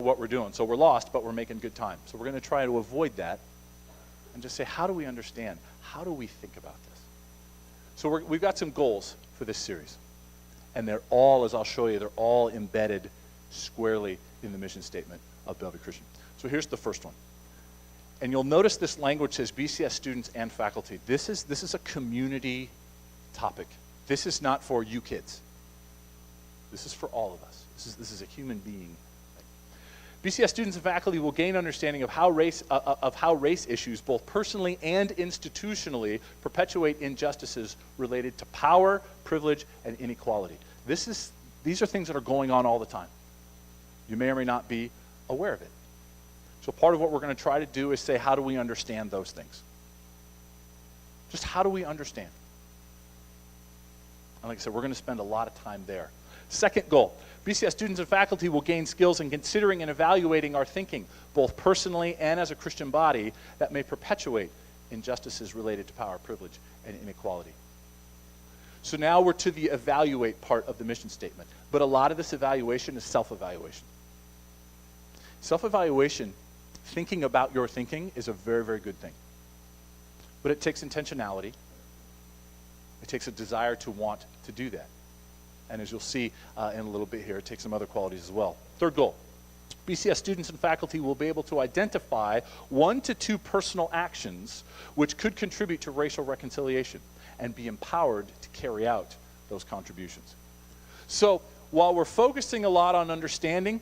what we're doing. So we're lost, but we're making good time. So we're going to try to avoid that and just say, how do we understand? How do we think about this? So we've got some goals for this series. And they're all, as I'll show you, they're all embedded squarely in the mission statement of Bellevue Christian. So here's the first one. And you'll notice this language says BCS students and faculty. This is a community topic. This is not for you kids. This is for all of us. This is a human being. BCS students and faculty will gain understanding of how race issues, both personally and institutionally, perpetuate injustices related to power, privilege, and inequality. These are things that are going on all the time. You may or may not be aware of it. So part of what we're going to try to do is say, how do we understand those things? Just how do we understand? And like I said, we're going to spend a lot of time there. Second goal, BCS students and faculty will gain skills in considering and evaluating our thinking, both personally and as a Christian body, that may perpetuate injustices related to power, privilege, and inequality. So now we're to the evaluate part of the mission statement. But a lot of this evaluation is self-evaluation. Self-evaluation, thinking about your thinking, is a very, very good thing. But it takes intentionality. It takes a desire to want to do that. And as you'll see in a little bit here, it takes some other qualities as well. Third goal, BCS students and faculty will be able to identify 1 to 2 personal actions which could contribute to racial reconciliation and be empowered to carry out those contributions. So while we're focusing a lot on understanding,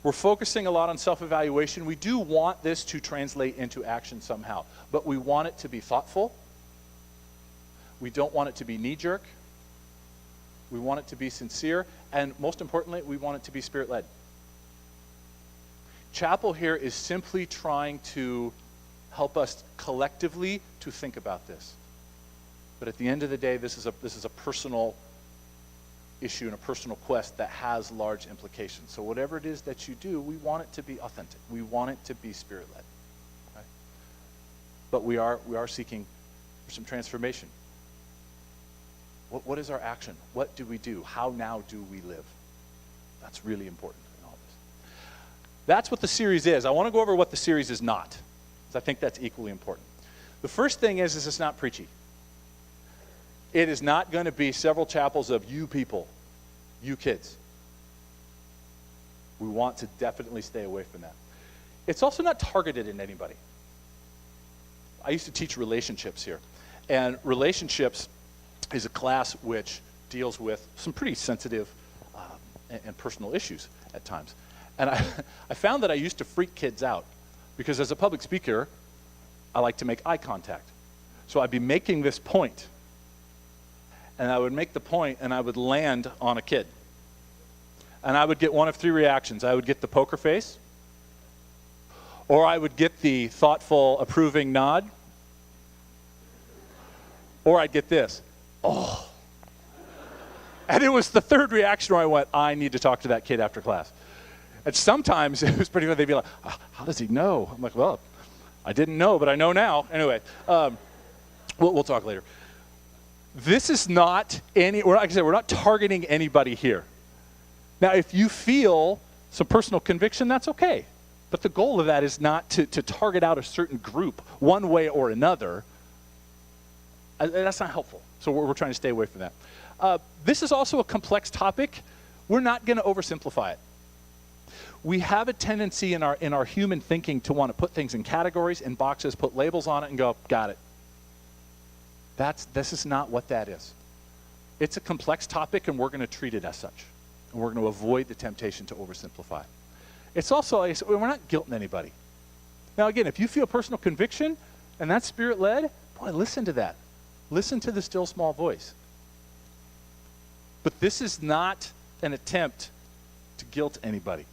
we're focusing a lot on self-evaluation, we do want this to translate into action somehow. But we want it to be thoughtful. We don't want it to be knee-jerk. We want it to be sincere, and most importantly, we want it to be Spirit-led. Chapel here is simply trying to help us collectively to think about this. But at the end of the day, this is a personal issue and a personal quest that has large implications. So whatever it is that you do, we want it to be authentic. We want it to be Spirit-led. Okay? But we are seeking for some transformation. What is our action? What do we do? How now do we live? That's really important in all this. That's what the series is. I want to go over what the series is not, because I think that's equally important. The first thing is it's not preachy. It is not going to be several chapels of you people, you kids. We want to definitely stay away from that. It's also not targeted at anybody. I used to teach relationships here, and relationships is a class which deals with some pretty sensitive and personal issues at times. And I found that I used to freak kids out because as a public speaker, I like to make eye contact. So I'd be making this point, and I would make the point, and I would land on a kid. And I would get one of 3 reactions. I would get the poker face, or I would get the thoughtful, approving nod, or I'd get this. Oh. And it was the 3rd reaction where I went, I need to talk to that kid after class. And sometimes it was pretty funny. They'd be like, how does he know? I'm like, well, I didn't know, but I know now. Anyway, we'll talk later. This is not like I said, we're not targeting anybody here. Now, if you feel some personal conviction, that's okay. But the goal of that is not to target out a certain group one way or another. That's not helpful. So we're trying to stay away from that. This is also a complex topic. We're not going to oversimplify it. We have a tendency in our human thinking to want to put things in categories, in boxes, put labels on it, and go, got it. This is not what that is. It's a complex topic, and we're going to treat it as such. And we're going to avoid the temptation to oversimplify. It's also, we're not guilting anybody. Now, again, if you feel personal conviction, and that's Spirit-led, boy, listen to that. Listen to the still small voice. But this is not an attempt to guilt anybody.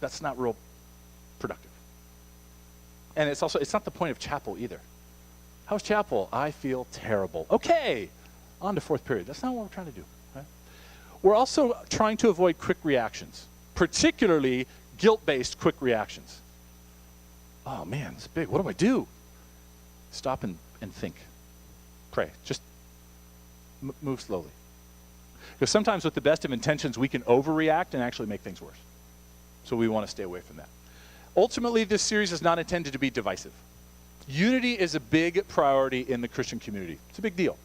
That's not real productive. And it's not the point of chapel either. How's chapel? I feel terrible. Okay, on to 4th period. That's not what we're trying to do. Right? We're also trying to avoid quick reactions, particularly guilt-based quick reactions. Oh man, it's big. What do I do? Stop and think. Pray. Just move slowly. Because sometimes with the best of intentions, we can overreact and actually make things worse. So we want to stay away from that. Ultimately, this series is not intended to be divisive. Unity is a big priority in the Christian community. It's a big deal.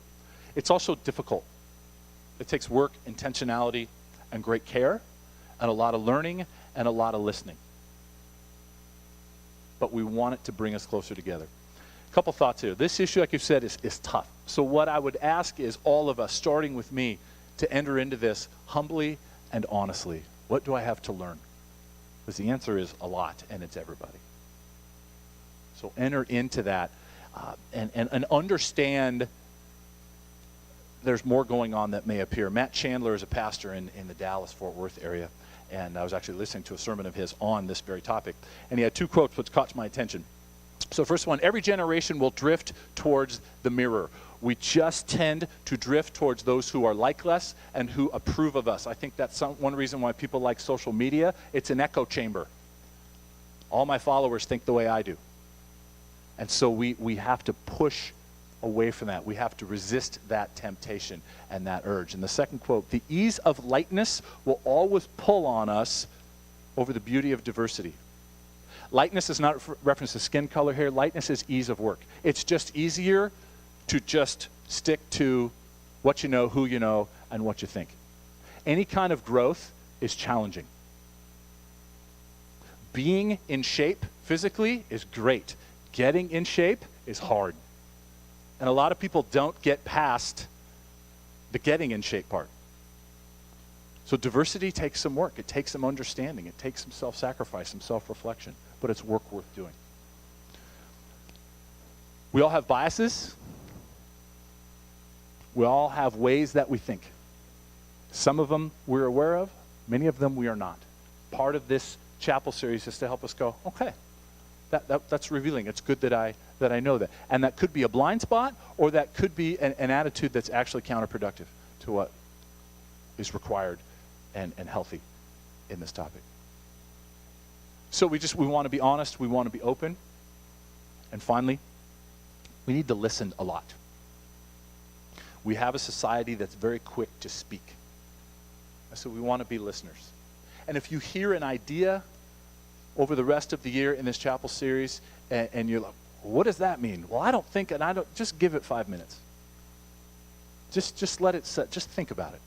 It's also difficult. It takes work, intentionality, and great care, and a lot of learning, and a lot of listening. But we want it to bring us closer together. A couple thoughts here. This issue, like you said, is tough. So what I would ask is all of us, starting with me, to enter into this humbly and honestly. What do I have to learn? Because the answer is a lot, and it's everybody. So enter into that and understand there's more going on that may appear. Matt Chandler is a pastor in the Dallas-Fort Worth area, and I was actually listening to a sermon of his on this very topic. And he had two quotes which caught my attention. So first one, every generation will drift towards the mirror. We just tend to drift towards those who are like us and who approve of us. I think that's one reason why people like social media. It's an echo chamber. All my followers think the way I do. And so we have to push away from that. We have to resist that temptation and that urge. And the second quote, the ease of lightness will always pull on us over the beauty of diversity. Lightness is not reference to skin color here. Lightness is ease of work. It's just easier to just stick to what you know, who you know, and what you think. Any kind of growth is challenging. Being in shape physically is great. Getting in shape is hard. And a lot of people don't get past the getting in shape part. So diversity takes some work. It takes some understanding. It takes some self-sacrifice, some self-reflection. But it's work worth doing. We all have biases. We all have ways that we think. Some of them we're aware of. Many of them we are not. Part of this chapel series is to help us go, okay, that's revealing. It's good that I know that. And that could be a blind spot, or that could be an attitude that's actually counterproductive to what is required and healthy in this topic. So we want to be honest. We want to be open. And finally, we need to listen a lot. We have a society that's very quick to speak. So we want to be listeners. And if you hear an idea over the rest of the year in this chapel series, and you're like, what does that mean? Well, I don't think, and I don't, just give it 5 minutes. Just let it set, just think about it.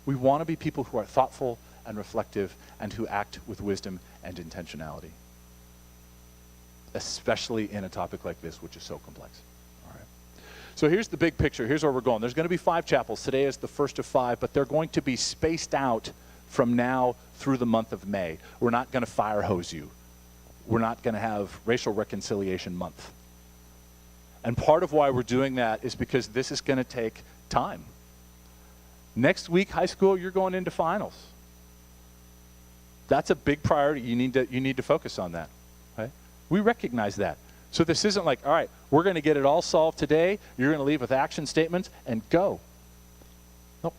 We want to be people who are thoughtful and reflective and who act with wisdom and intentionality. Especially in a topic like this, which is so complex. All right. So here's the big picture. Here's where we're going. There's going to be 5 chapels. Today is the first of 5, but they're going to be spaced out from now through the month of May. We're not going to fire hose you. We're not going to have Racial Reconciliation Month. And part of why we're doing that is because this is going to take time. Next week, high school, you're going into finals. That's a big priority. You need to focus on that. Right? We recognize that. So this isn't like, all right, we're going to get it all solved today. You're going to leave with action statements and go. Nope.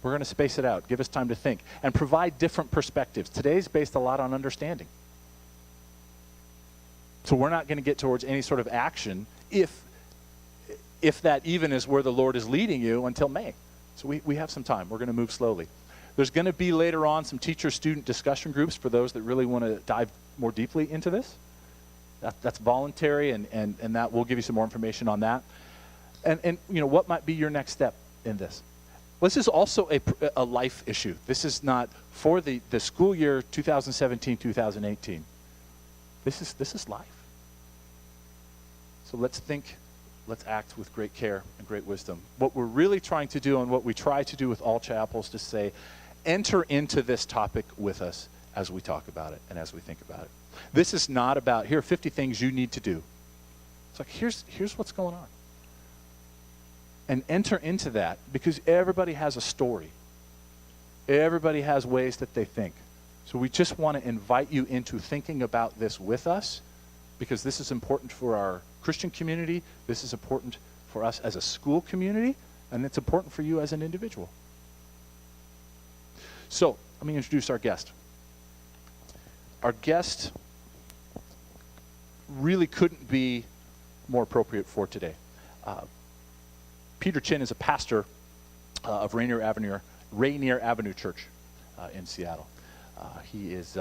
We're going to space it out. Give us time to think and provide different perspectives. Today's based a lot on understanding. So we're not going to get towards any sort of action if that even is where the Lord is leading you until May. So we have some time. We're going to move slowly. There's going to be later on some teacher-student discussion groups for those that really want to dive more deeply into this. That's voluntary, and that we'll give you some more information on that. And you know, what might be your next step in this? Well, this is also a life issue. This is not for the school year 2017-2018. This is life. So let's think, let's act with great care and great wisdom. What we're really trying to do, and what we try to do with all chapels, to say, enter into this topic with us as we talk about it and as we think about it. This is not about, here are 50 things you need to do. It's like, here's what's going on. And enter into that, because everybody has a story. Everybody has ways that they think. So we just want to invite you into thinking about this with us, because this is important for our Christian community. This is important for us as a school community, and it's important for you as an individual. So let me introduce our guest. Our guest really couldn't be more appropriate for today. Peter Chin is a pastor of Rainier Avenue Church in Seattle. He is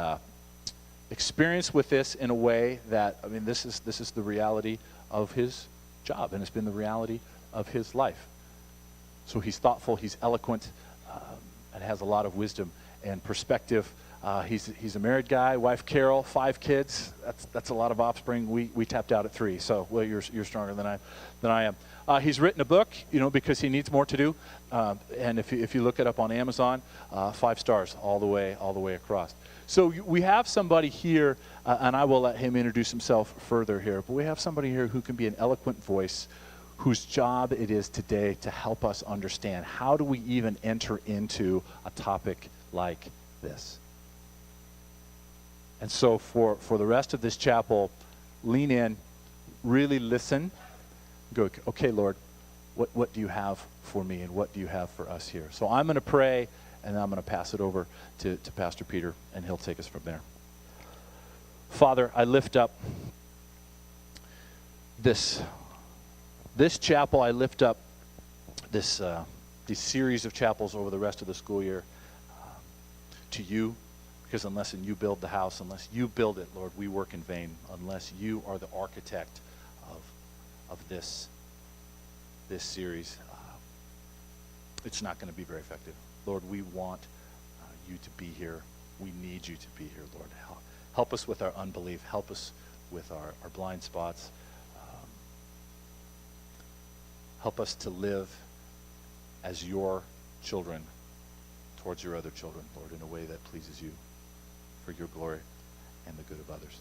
experienced with this in a way that, I mean, this is the reality of his job, and it's been the reality of his life. So he's thoughtful, he's eloquent, and has a lot of wisdom and perspective. He's a married guy, wife Carol, 5 kids. That's a lot of offspring. We tapped out at 3, so well, you're stronger than I am. He's written a book, because he needs more to do. And if you look it up on Amazon, 5 stars all the way across. So we have somebody here, and I will let him introduce himself further here. But we have somebody here who can be an eloquent voice, whose job it is today to help us understand how do we even enter into a topic like this. And so for the rest of this chapel, lean in, really listen, go, okay, Lord, what do you have for me, and what do you have for us here? So I'm going to pray, and I'm going to pass it over to Pastor Peter, and he'll take us from there. Father, I lift up this chapel. I lift up these series of chapels over the rest of the school year to you, because unless you build the house, unless you build it, Lord, we work in vain. Unless you are the architect of this series, it's not going to be very effective. Lord, we want you to be here. We need you to be here, Lord. Help us with our unbelief. Help us with our blind spots. Help us to live as your children towards your other children, Lord, in a way that pleases you, for your glory and the good of others.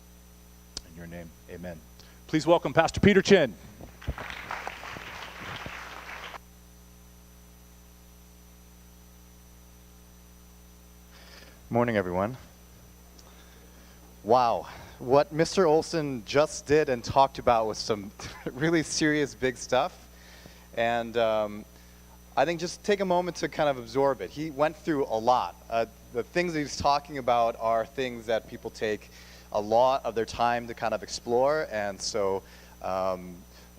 In your name, amen. Please welcome Pastor Peter Chin. Morning, everyone. Wow, what Mr. Olson just did and talked about was some really serious, big stuff. And I think just take a moment to kind of absorb it. He went through a lot. The things that he's talking about are things that people take a lot of their time to kind of explore. And so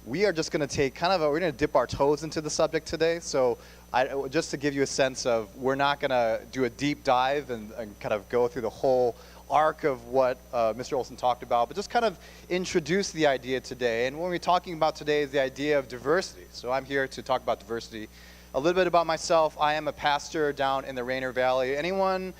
we are just going to take we're going to dip our toes into the subject today. So just to give you a sense of, we're not going to do a deep dive and kind of go through the whole arc of what Mr. Olson talked about, but just kind of introduce the idea today. And what we're talking about today is the idea of diversity. So I'm here to talk about diversity. A little bit about myself. I am a pastor down in the Rainier Valley. Anyone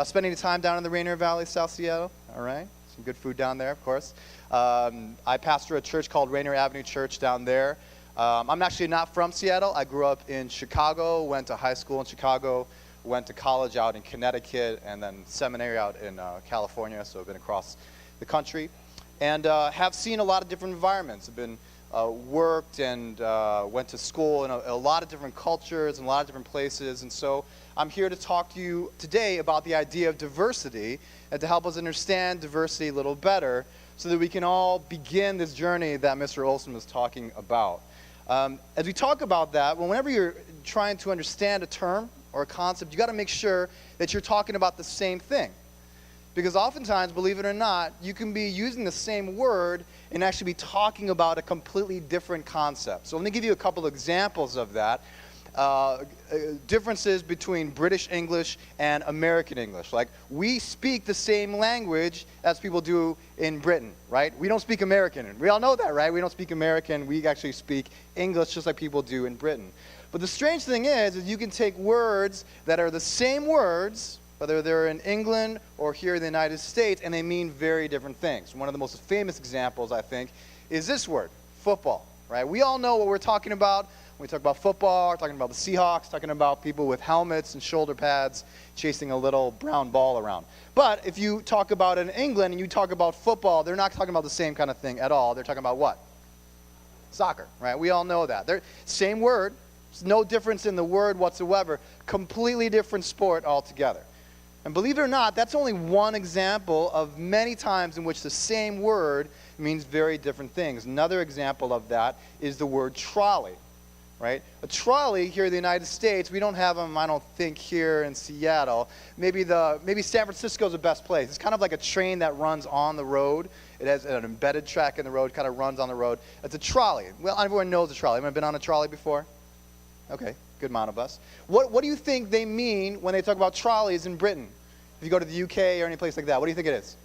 spending time down in the Rainier Valley, South Seattle? All right. Some good food down there, of course. I pastor a church called Rainier Avenue Church down there. I'm actually not from Seattle. I grew up in Chicago, went to high school in Chicago, went to college out in Connecticut, and then seminary out in California, so I've been across the country. And have seen a lot of different environments. I've been worked and went to school in a lot of different cultures and a lot of different places. And so I'm here to talk to you today about the idea of diversity and to help us understand diversity a little better so that we can all begin this journey that Mr. Olson was talking about. As we talk about that, whenever you're trying to understand a term or a concept, you got to make sure that you're talking about the same thing. Because oftentimes, believe it or not, you can be using the same word and actually be talking about a completely different concept. So let me give you a couple examples of that. Differences between British English and American English. Like, we speak the same language as people do in Britain, right? We don't speak American. We all know that, right? We don't speak American. We actually speak English just like people do in Britain. But the strange thing is you can take words that are the same words, whether they're in England or here in the United States, and they mean very different things. One of the most famous examples, I think, is this word, football, right? We all know what we're talking about. When we talk about football, we're talking about the Seahawks, talking about people with helmets and shoulder pads chasing a little brown ball around. But if you talk about it in England and you talk about football, they're not talking about the same kind of thing at all. They're talking about what? Soccer, right? We all know that. They're same word, no difference in the word whatsoever, completely different sport altogether. And believe it or not, that's only one example of many times in which the same word means very different things. Another example of that is the word trolley, right? A trolley here in the United States, we don't have them, I don't think, here in Seattle. Maybe San Francisco is the best place. It's kind of like a train that runs on the road. It has an embedded track in the road, kind of runs on the road. It's a trolley. Well, everyone knows a trolley. Have you been on a trolley before? Okay, good amount of us. What do you think they mean when they talk about trolleys in Britain? If you go to the UK or any place like that, what do you think it is?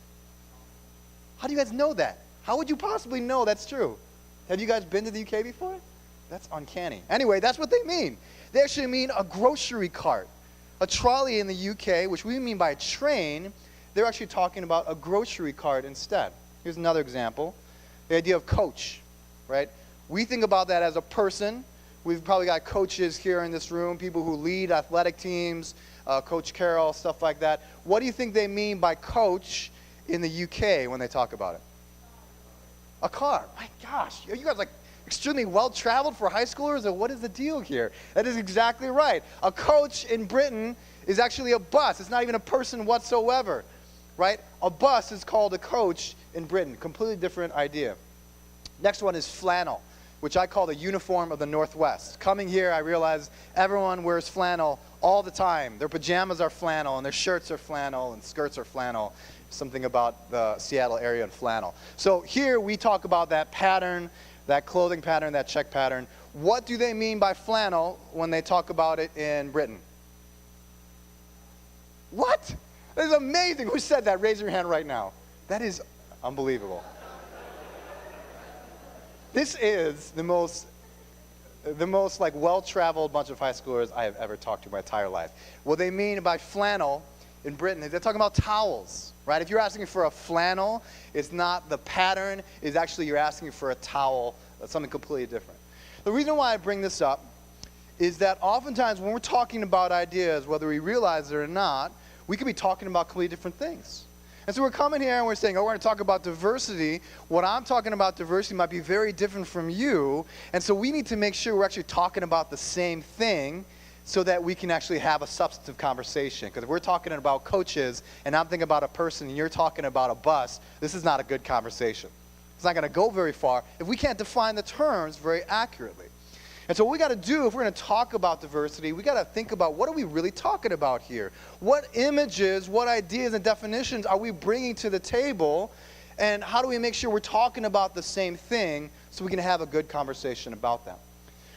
How do you guys know that? How would you possibly know that's true? Have you guys been to the UK before? That's uncanny. Anyway, that's what they mean. They actually mean a grocery cart. A trolley in the UK, which we mean by a train, they're actually talking about a grocery cart instead. Here's another example. The idea of coach, right? We think about that as a person. We've probably got coaches here in this room, people who lead athletic teams, Coach Carroll, stuff like that. What do you think they mean by coach in the UK when they talk about it? A car. My gosh, you guys like extremely well-traveled for high schoolers, or what is the deal here? That is exactly right. A coach in Britain is actually a bus. It's not even a person whatsoever, right? A bus is called a coach in Britain. Completely different idea. Next one is flannel, which I call the uniform of the Northwest. Coming here, I realized everyone wears flannel all the time. Their pajamas are flannel, and their shirts are flannel, and skirts are flannel. Something about the Seattle area and flannel. So here we talk about that pattern, that clothing pattern, that check pattern. What do they mean by flannel when they talk about it in Britain? What? That is amazing. Who said that? Raise your hand right now. That is unbelievable. This is the most like well-traveled bunch of high schoolers I have ever talked to in my entire life. What they mean by flannel in Britain is they're talking about towels, right? If you're asking for a flannel, it's not the pattern, it's actually you're asking for a towel, something completely different. The reason why I bring this up is that oftentimes when we're talking about ideas, whether we realize it or not, we could be talking about completely different things. And so we're coming here and we're saying, oh, we're going to talk about diversity. What I'm talking about diversity might be very different from you. And so we need to make sure we're actually talking about the same thing so that we can actually have a substantive conversation. Because if we're talking about coaches and I'm thinking about a person and you're talking about a bus, this is not a good conversation. It's not going to go very far if we can't define the terms very accurately. And so what we got to do, if we're going to talk about diversity, we got to think about what are we really talking about here? What images, what ideas and definitions are we bringing to the table? And how do we make sure we're talking about the same thing so we can have a good conversation about them?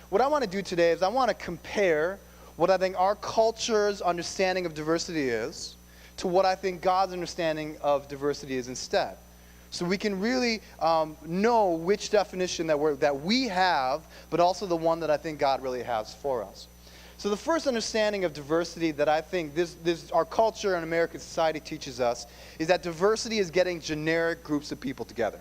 What I want to do today is I want to compare what I think our culture's understanding of diversity is to what I think God's understanding of diversity is instead. So we can really know which definition that we have, but also the one that I think God really has for us. So the first understanding of diversity that I think our culture and American society teaches us is that diversity is getting generic groups of people together.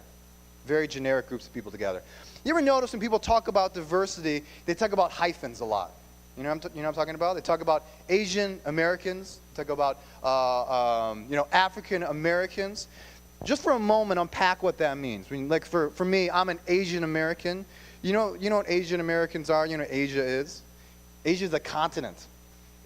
Very generic groups of people together. You ever notice when people talk about diversity, they talk about hyphens a lot? You know what I'm talking about? They talk about Asian Americans, talk about African Americans. Just for a moment, unpack what that means. I mean, like for me, I'm an Asian American. You know what Asian Americans are? You know what Asia is? Asia is a continent.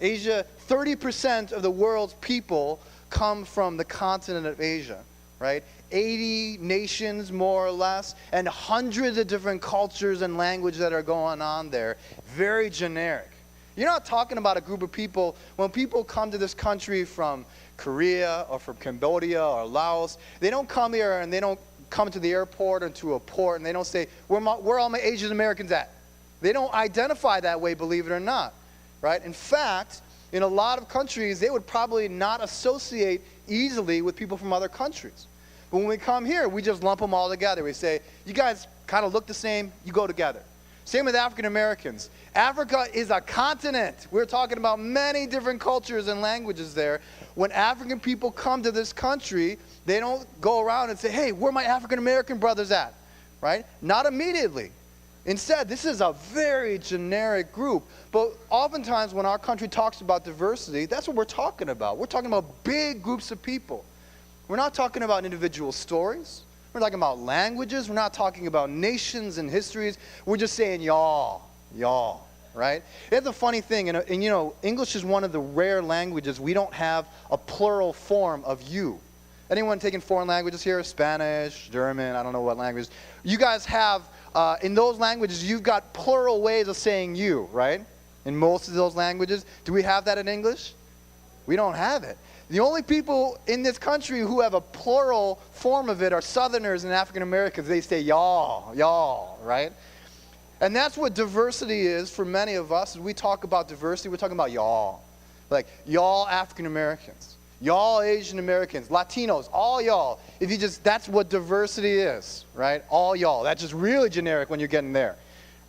Asia, 30% of the world's people come from the continent of Asia, right? 80 nations, more or less, and hundreds of different cultures and languages that are going on there. Very generic. You're not talking about a group of people. When people come to this country from Korea or from Cambodia or Laos, they don't come here and they don't come to the airport or to a port and they don't say, where are all my Asian Americans at? They don't identify that way, believe it or not, right? In fact, in a lot of countries, they would probably not associate easily with people from other countries. But when we come here, we just lump them all together. We say, you guys kind of look the same, you go together. Same with African Americans. Africa is a continent. We're talking about many different cultures and languages there. When African people come to this country, they don't go around and say, hey, where are my African American brothers at? Right? Not immediately. Instead, this is a very generic group. But oftentimes when our country talks about diversity, that's what we're talking about. We're talking about big groups of people. We're not talking about individual stories. We're talking about languages. We're not talking about nations and histories. We're just saying y'all, right? It's a funny thing, and English is one of the rare languages we don't have a plural form of you. Anyone taking foreign languages here? Spanish, German, I don't know what language. You guys have, in those languages, you've got plural ways of saying you, right? In most of those languages. Do we have that in English? We don't have it. The only people in this country who have a plural form of it are Southerners and African Americans. They say y'all, right? And that's what diversity is for many of us. As we talk about diversity, we're talking about y'all. Like, y'all African Americans, y'all Asian Americans, Latinos, all y'all. If you just, that's what diversity is, right? All y'all. That's just really generic when you're getting there,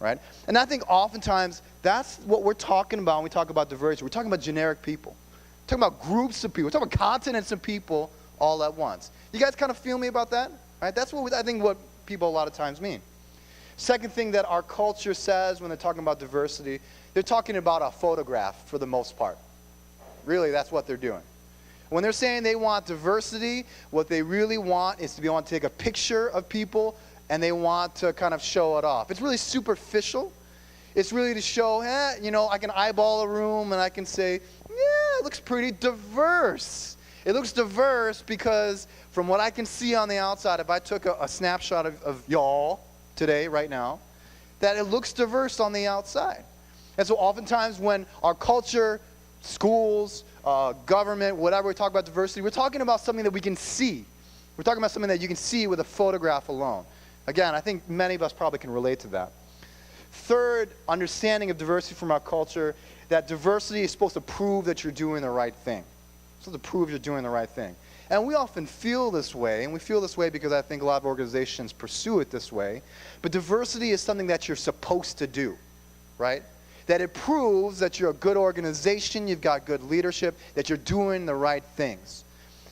right? And I think oftentimes that's what we're talking about when we talk about diversity. We're talking about generic people. We're talking about groups of people. We're talking about continents of people all at once. You guys kind of feel me about that? Right? That's what I think what people a lot of times mean. Second thing that our culture says when they're talking about diversity, they're talking about a photograph for the most part. Really, that's what they're doing. When they're saying they want diversity, what they really want is to be able to take a picture of people and they want to kind of show it off. It's really superficial. It's really to show, I can eyeball a room and I can say, yeah, it looks pretty diverse. It looks diverse because from what I can see on the outside, if I took a snapshot of y'all today, right now, that it looks diverse on the outside. And so oftentimes when our culture, schools, government, whatever, we talk about diversity, we're talking about something that we can see. We're talking about something that you can see with a photograph alone. Again, I think many of us probably can relate to that. Third, understanding of diversity from our culture, that diversity is supposed to prove that you're doing the right thing. It's supposed to prove you're doing the right thing. And we often feel this way, and we feel this way because I think a lot of organizations pursue it this way. But diversity is something that you're supposed to do, right? That it proves that you're a good organization, you've got good leadership, that you're doing the right things.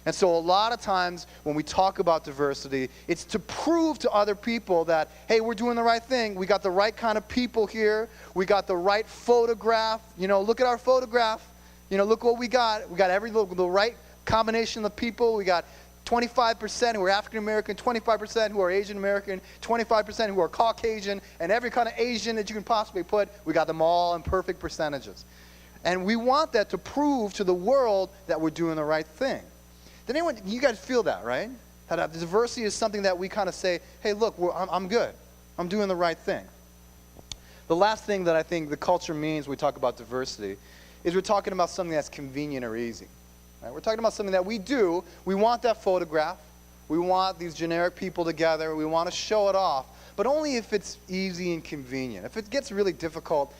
And so a lot of times when we talk about diversity, it's to prove to other people that, hey, we're doing the right thing. We got the right kind of people here. We got the right photograph. Look at our photograph. Look what we got. We got the right combination of people. We got 25% who are African American, 25% who are Asian American, 25% who are Caucasian, and every kind of Asian that you can possibly put, we got them all in perfect percentages. And we want that to prove to the world that we're doing the right thing. Did anyone, you guys feel that, right? That diversity is something that we kind of say, hey, look, I'm good. I'm doing the right thing. The last thing that I think the culture means when we talk about diversity is we're talking about something that's convenient or easy. Right? We're talking about something that we do. We want that photograph. We want these generic people together. We want to show it off, but only if it's easy and convenient. If it gets really difficult,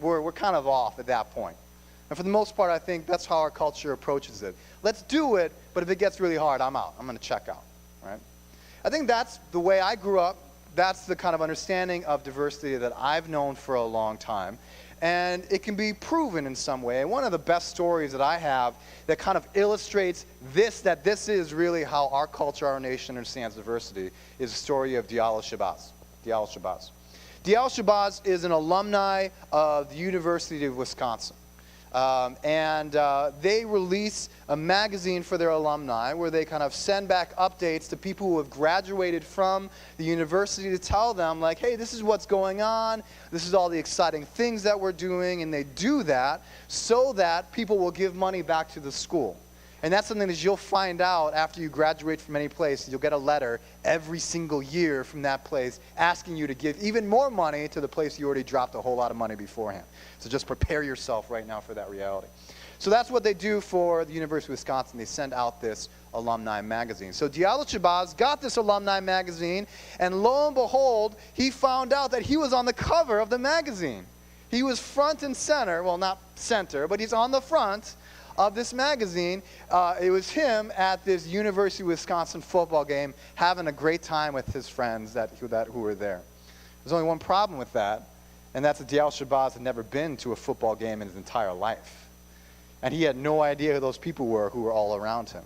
we're kind of off at that point. And for the most part, I think that's how our culture approaches it. Let's do it, but if it gets really hard, I'm out. I'm going to check out. Right? I think that's the way I grew up. That's the kind of understanding of diversity that I've known for a long time. And it can be proven in some way. And one of the best stories that I have that kind of illustrates that this is really how our culture, our nation understands diversity, is the story of Diallo Shabazz. Diallo Shabazz. Diallo Shabazz is an alumni of the University of Wisconsin. They release a magazine for their alumni where they kind of send back updates to people who have graduated from the university to tell them, like, hey, this is what's going on. This is all the exciting things that we're doing. And they do that so that people will give money back to the school. And that's something that you'll find out after you graduate from any place. You'll get a letter every single year from that place asking you to give even more money to the place you already dropped a whole lot of money beforehand. So just prepare yourself right now for that reality. So that's what they do for the University of Wisconsin. They send out this alumni magazine. So Diallo Shabazz got this alumni magazine, and lo and behold, he found out that he was on the cover of the magazine. He was front and center, well, not center, but he's on the front of this magazine. It was him at this University of Wisconsin football game having a great time with his friends who were there. There's only one problem with that, and that's that Diallo Shabazz had never been to a football game in his entire life. And he had no idea who those people were who were all around him.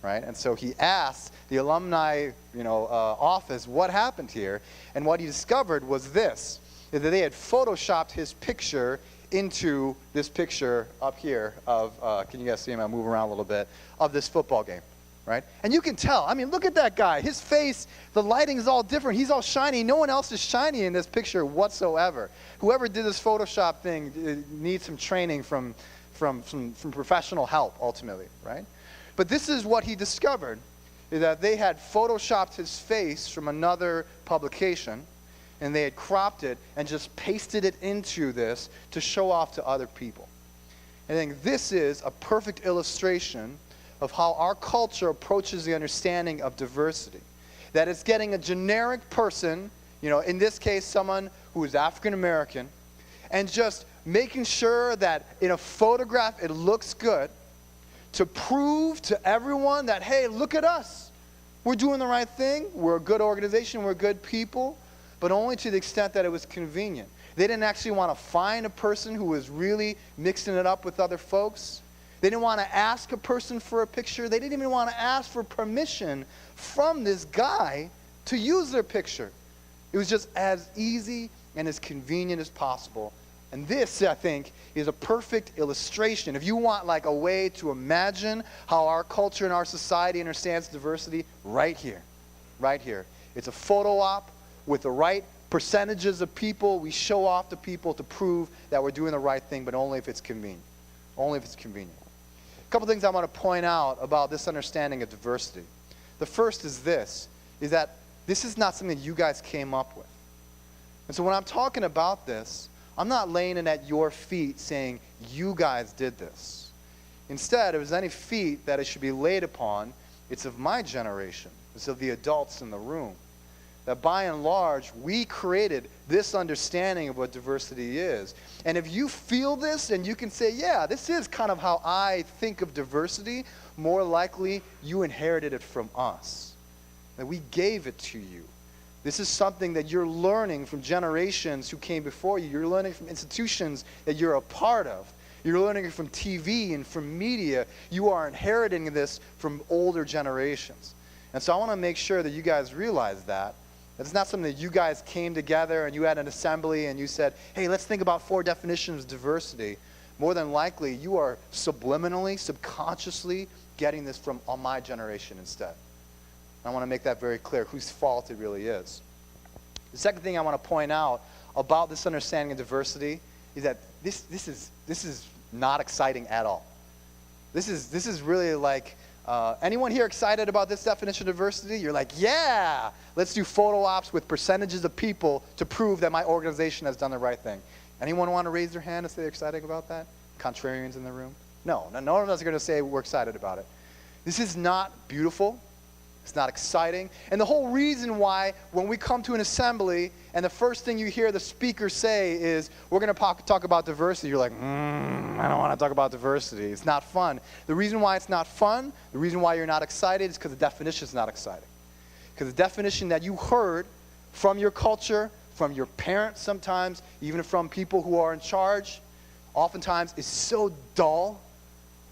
Right? And so he asked the alumni office what happened here, and what he discovered was this, that they had photoshopped his picture into this picture up here of, can you guys see him? I'll move around a little bit, of this football game, right? And you can tell, I mean, look at that guy. His face, the lighting is all different. He's all shiny. No one else is shiny in this picture whatsoever. Whoever did this Photoshop thing needs some training from professional help, ultimately, right? But this is what he discovered, is that they had photoshopped his face from another publication, and they had cropped it and just pasted it into this to show off to other people. And I think this is a perfect illustration of how our culture approaches the understanding of diversity. That it's getting a generic person, in this case, someone who is African American and just making sure that in a photograph it looks good to prove to everyone that, hey, look at us. We're doing the right thing. We're a good organization. We're good people, but only to the extent that it was convenient. They didn't actually want to find a person who was really mixing it up with other folks. They didn't want to ask a person for a picture. They didn't even want to ask for permission from this guy to use their picture. It was just as easy and as convenient as possible. And this, I think, is a perfect illustration. If you want like a way to imagine how our culture and our society understands diversity, right here. Right here. It's a photo op with the right percentages of people. We show off to people to prove that we're doing the right thing, but only if it's convenient. Only if it's convenient. A couple things I want to point out about this understanding of diversity. The first is this, is that this is not something you guys came up with. And so when I'm talking about this, I'm not laying it at your feet saying, you guys did this. Instead, if there's any feet that it should be laid upon, it's of my generation. It's of the adults in the room. That by and large, we created this understanding of what diversity is. And if you feel this and you can say, yeah, this is kind of how I think of diversity, more likely you inherited it from us. That we gave it to you. This is something that you're learning from generations who came before you. You're learning from institutions that you're a part of. You're learning it from TV and from media. You are inheriting this from older generations. And so I want to make sure that you guys realize that. It's not something that you guys came together and you had an assembly and you said, hey, let's think about 4 definitions of diversity. More than likely, you are subliminally, subconsciously getting this from my generation instead. I want to make that very clear, whose fault it really is. The second thing I want to point out about this understanding of diversity is that this is not exciting at all. This is really like, anyone here excited about this definition of diversity? You're like, yeah, let's do photo ops with percentages of people to prove that my organization has done the right thing. Anyone want to raise their hand and say they're excited about that? Contrarians in the room? No one of us are going to say we're excited about it. This is not beautiful. It's not exciting. And the whole reason why when we come to an assembly and the first thing you hear the speaker say is, we're going to talk about diversity, you're like, I don't want to talk about diversity. It's not fun. The reason why it's not fun, the reason why you're not excited is because the definition is not exciting. Because the definition that you heard from your culture, from your parents sometimes, even from people who are in charge, oftentimes is so dull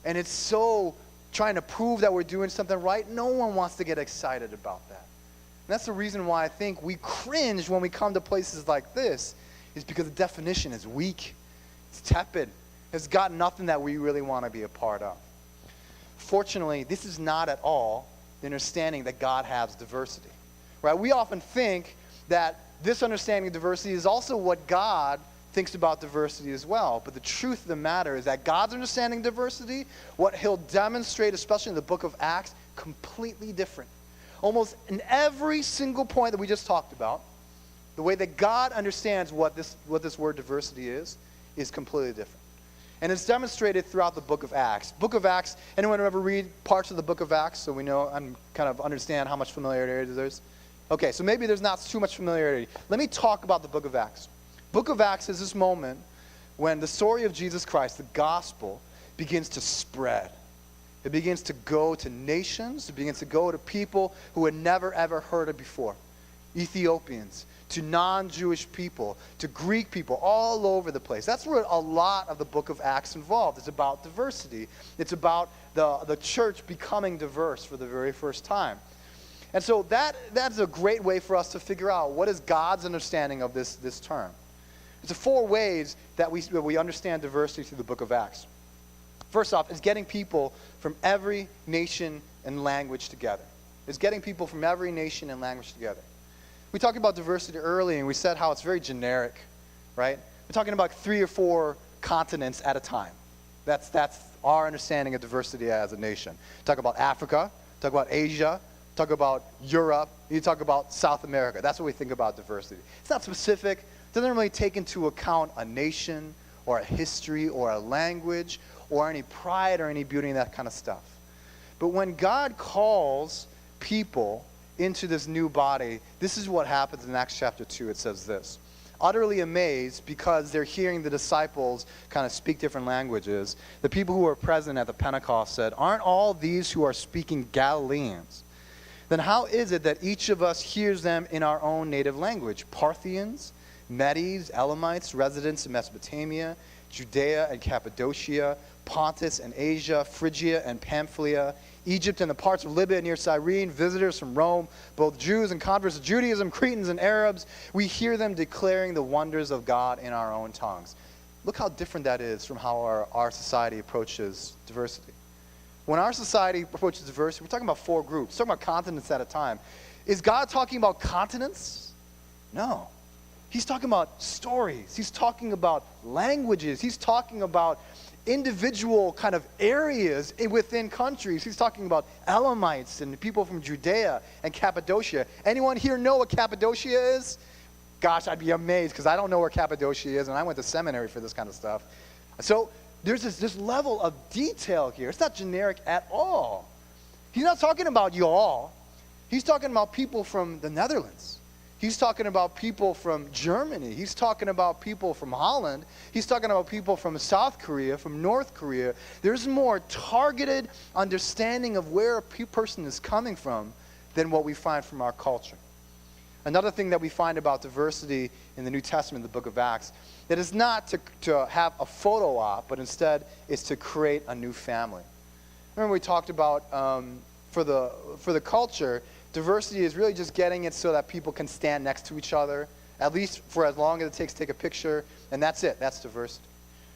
and it's so trying to prove that we're doing something right. No one wants to get excited about that. And that's the reason why I think we cringe when we come to places like this, is because the definition is weak. It's tepid. It's got nothing that we really want to be a part of. Fortunately, this is not at all the understanding that God has diversity. Right? We often think that this understanding of diversity is also what God thinks about diversity as well. But the truth of the matter is that God's understanding diversity, what he'll demonstrate, especially in the book of Acts, completely different. Almost in every single point that we just talked about, the way that God understands what this word diversity is completely different. And it's demonstrated throughout the book of Acts. Book of Acts, anyone ever read parts of the book of Acts so we know and kind of understand how much familiarity there is? Okay, so maybe there's not too much familiarity. Let me talk about the book of Acts. Book of Acts is this moment when the story of Jesus Christ, the gospel, begins to spread. It begins to go to nations. It begins to go to people who had never, ever heard it before. Ethiopians, to non-Jewish people, to Greek people, all over the place. That's where a lot of the book of Acts involved. It's about diversity. It's about the church becoming diverse for the very first time. And so that's a great way for us to figure out what is God's understanding of this term. There's 4 ways that we understand diversity through the book of Acts. First off, it's getting people from every nation and language together. It's getting people from every nation and language together. We talked about diversity early, and we said how it's very generic, right? We're talking about 3 or 4 continents at a time. That's our understanding of diversity as a nation. Talk about Africa, talk about Asia, talk about Europe, you talk about South America. That's what we think about diversity. It's not specific. It doesn't really take into account a nation or a history or a language or any pride or any beauty and that kind of stuff. But when God calls people into this new body, this is what happens in Acts chapter 2. It says this: utterly amazed because they're hearing the disciples kind of speak different languages. The people who were present at the Pentecost said, "Aren't all these who are speaking Galileans? Then how is it that each of us hears them in our own native language? Parthians, Medes, Elamites, residents in Mesopotamia, Judea and Cappadocia, Pontus and Asia, Phrygia and Pamphylia, Egypt and the parts of Libya near Cyrene, visitors from Rome, both Jews and converts to Judaism, Cretans and Arabs. We hear them declaring the wonders of God in our own tongues." Look how different that is from how our society approaches diversity. When our society approaches diversity, we're talking about 4 groups, we're talking about continents at a time. Is God talking about continents? No. He's talking about stories. He's talking about languages. He's talking about individual kind of areas within countries. He's talking about Elamites and people from Judea and Cappadocia. Anyone here know what Cappadocia is? Gosh, I'd be amazed because I don't know where Cappadocia is, and I went to seminary for this kind of stuff. So there's this level of detail here. It's not generic at all. He's not talking about you all. He's talking about people from the Netherlands. He's talking about people from Germany. He's talking about people from Holland. He's talking about people from South Korea, from North Korea. There's more targeted understanding of where a person is coming from than what we find from our culture. Another thing that we find about diversity in the New Testament, the book of Acts, that is not to have a photo op, but instead is to create a new family. Remember we talked about for the culture, diversity is really just getting it so that people can stand next to each other, at least for as long as it takes to take a picture, and that's it. That's diversity.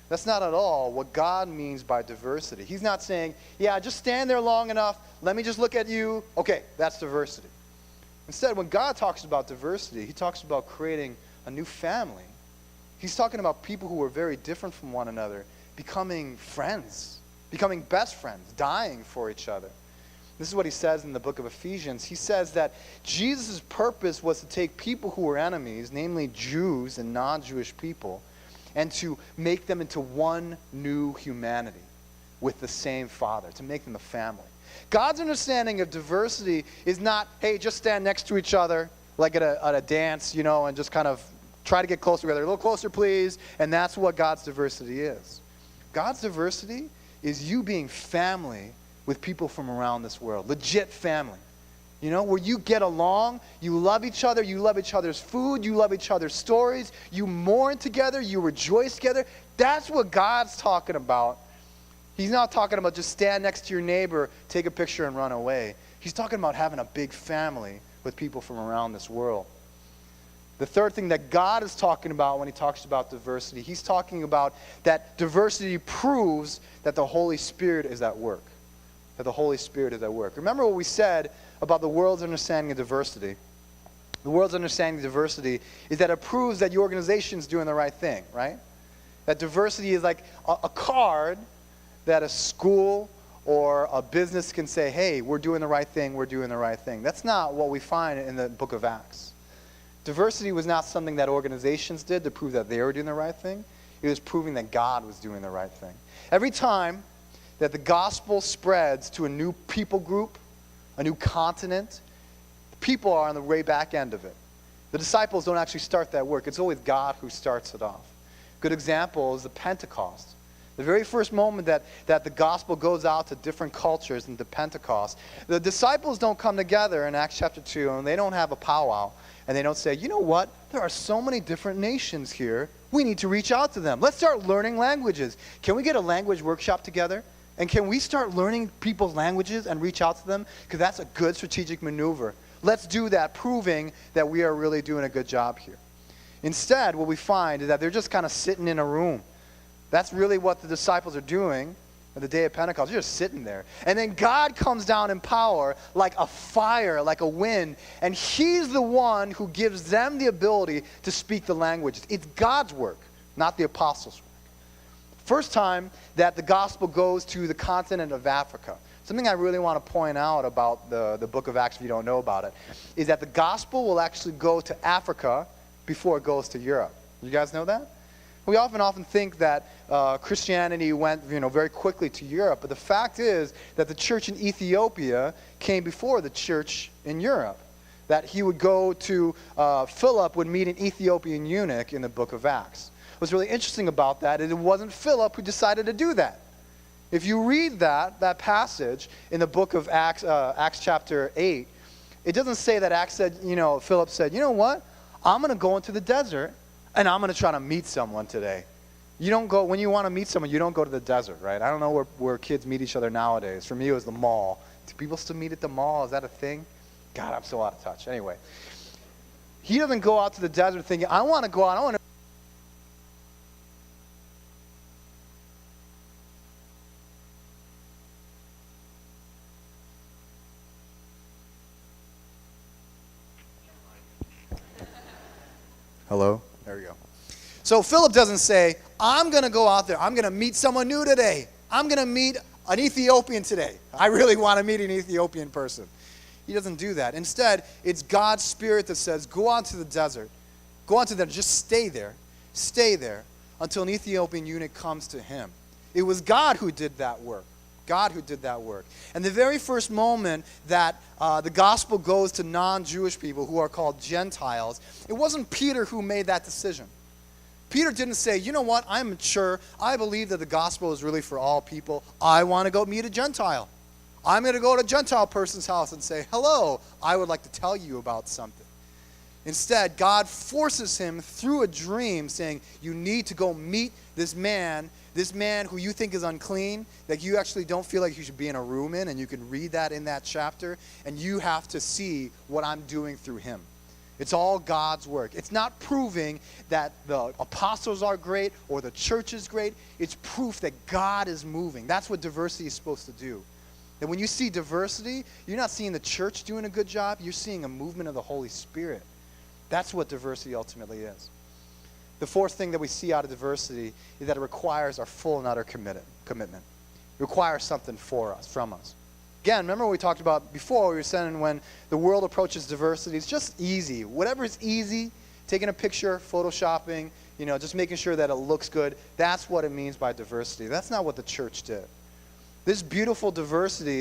That's not at all what God means by diversity. He's not saying, yeah, just stand there long enough, let me just look at you. Okay, that's diversity. Instead, when God talks about diversity, he talks about creating a new family. He's talking about people who are very different from one another, becoming friends, becoming best friends, dying for each other. This is what he says in the book of Ephesians. He says that Jesus' purpose was to take people who were enemies, namely Jews and non-Jewish people, and to make them into one new humanity with the same Father, to make them a family. God's understanding of diversity is not, hey, just stand next to each other, like at a dance, and just kind of try to get closer together. A little closer, please. And that's what God's diversity is. God's diversity is you being family with people from around this world. Legit family. Where you get along, you love each other, you love each other's food, you love each other's stories, you mourn together, you rejoice together. That's what God's talking about. He's not talking about just stand next to your neighbor, take a picture and run away. He's talking about having a big family with people from around this world. The third thing that God is talking about when he talks about diversity, he's talking about that diversity proves that the Holy Spirit is at work. That the Holy Spirit is at work. Remember what we said about the world's understanding of diversity. The world's understanding of diversity is that it proves that your organization is doing the right thing, right? That diversity is like a card that a school or a business can say, hey, we're doing the right thing, we're doing the right thing. That's not what we find in the book of Acts. Diversity was not something that organizations did to prove that they were doing the right thing. It was proving that God was doing the right thing. Every time that the gospel spreads to a new people group, a new continent, people are on the way back end of it. The disciples don't actually start that work. It's always God who starts it off. Good example is the Pentecost. The very first moment that the gospel goes out to different cultures into Pentecost, the disciples don't come together in Acts chapter 2 and they don't have a powwow and they don't say, you know what, there are so many different nations here, we need to reach out to them. Let's start learning languages. Can we get a language workshop together? And can we start learning people's languages and reach out to them? Because that's a good strategic maneuver. Let's do that, proving that we are really doing a good job here. Instead, what we find is that they're just kind of sitting in a room. That's really what the disciples are doing on the day of Pentecost. They're just sitting there. And then God comes down in power like a fire, like a wind, and he's the one who gives them the ability to speak the languages. It's God's work, not the apostles' work. First time that the gospel goes to the continent of Africa. Something I really want to point out about the book of Acts, if you don't know about it, is that the gospel will actually go to Africa before it goes to Europe. You guys know that? We often think that Christianity went very quickly to Europe, but the fact is that the church in Ethiopia came before the church in Europe. that he would go to, Philip would meet an Ethiopian eunuch in the book of Acts. What's really interesting about that is it wasn't Philip who decided to do that. If you read that passage in the book of Acts, Acts chapter 8, it doesn't say that Acts said, Philip said, you know what? I'm going to go into the desert and I'm going to try to meet someone today. You don't go, when you want to meet someone, you don't go to the desert, right? I don't know where kids meet each other nowadays. For me, it was the mall. Do people still meet at the mall? Is that a thing? God, I'm so out of touch. Anyway, he doesn't go out to the desert thinking, I want to go out, I want to. Hello? There we go. So Philip doesn't say, I'm going to go out there. I'm going to meet someone new today. I'm going to meet an Ethiopian today. I really want to meet an Ethiopian person. He doesn't do that. Instead, it's God's Spirit that says, go out to the desert. Go out to the desert. Just stay there. Stay there until an Ethiopian eunuch comes to him. It was God who did that work. God who did that work. And the very first moment that the gospel goes to non-Jewish people who are called Gentiles, it wasn't Peter who made that decision. Peter didn't say, you know what, I'm mature. I believe that the gospel is really for all people. I want to go meet a Gentile. I'm going to go to a Gentile person's house and say, hello, I would like to tell you about something. Instead, God forces him through a dream saying, you need to go meet this man who you think is unclean, that you actually don't feel like you should be in a room in, and you can read that in that chapter, and you have to see what I'm doing through him. It's all God's work. It's not proving that the apostles are great or the church is great. It's proof that God is moving. That's what diversity is supposed to do. And when you see diversity, you're not seeing the church doing a good job. You're seeing a movement of the Holy Spirit. That's what diversity ultimately is. The fourth thing that we see out of diversity is that it requires our full and utter commitment. It requires something from us. Again, remember what we talked about before? We were saying when the world approaches diversity, it's just easy. Whatever is easy, taking a picture, photoshopping, just making sure that it looks good, that's what it means by diversity. That's not what the church did. This beautiful diversity